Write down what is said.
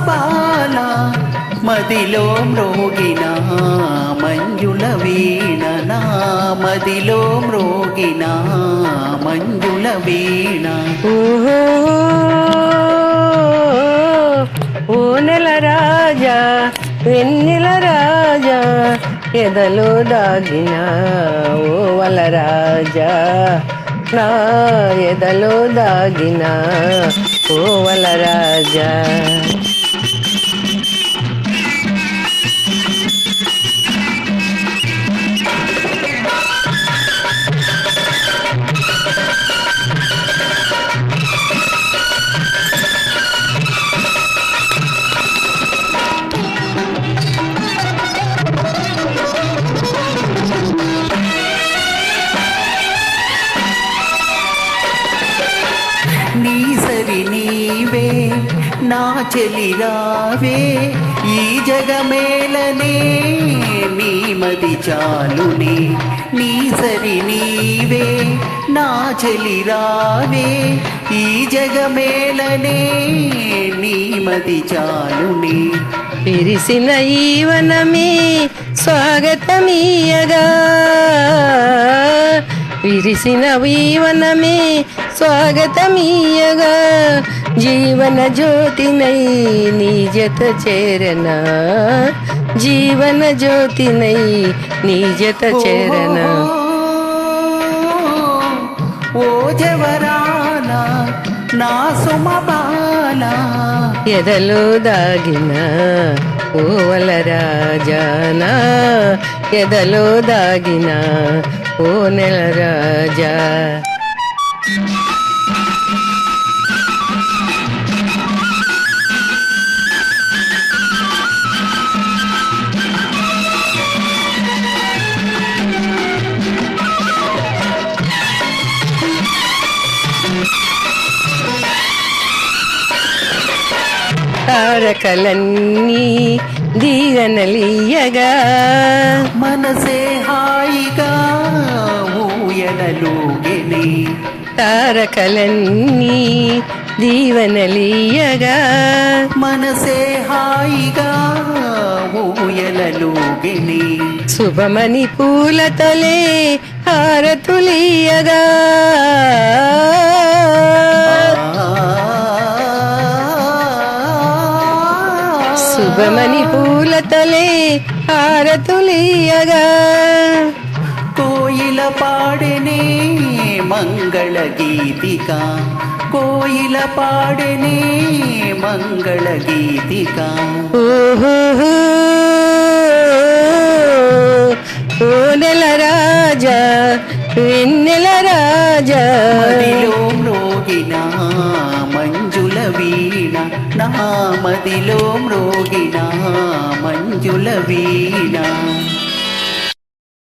సమపాల మదిలో మ్రోగిన మంజుల వీణ నా మదిలో మ్రోగిన మంజుల వీణ ఓ నెల రాజా వెన్నెల రాజా ఎదలో దాగిన ఓ వల రాజా నా ఎదలో దాగిన ఓ వల రాజా నీ సరి నీవే నా చెలి రావే ఈ జగమేలనే నీ మది చాలునే నీ సరి నీవే నా చెలి రావే ఈ జగమేలనే నీ మది చాలునే విరిసిన ఈవనమే స్వాగతమీయగా విరిసిన వీవనమే స్వాగతమీయగా జీవన జ్యోతినై నీ జత చేరనా జీవన జ్యోతినై నీ జత చేరనా ఓ జవరాన నా సుమబాల ఎదలో దాగిన ఓ వల రాజానా ఎదలో దాగిన ఓ నెల రాజా తారకలన్నీ దీవెనలీయగా మనసే హాయిగా ఊయలలోగిని తారకలన్నీ దీవెనలీయగా మనసే హాయిగా ఊయలలోగిని శుభమణి పూలతలే హారతులీయగా శుభమణి పూలతలే హారతులీయగా కోయిల పాడెనే మంగళ గీతిక కోయిల పాడెనే మంగళ గీతిక ఓ నెల రాజా వెన్నెల రాజా మదిలో మ్రోగిన మంజుల వీణ నా మదిలో మ్రోగిన మంజుల వీణ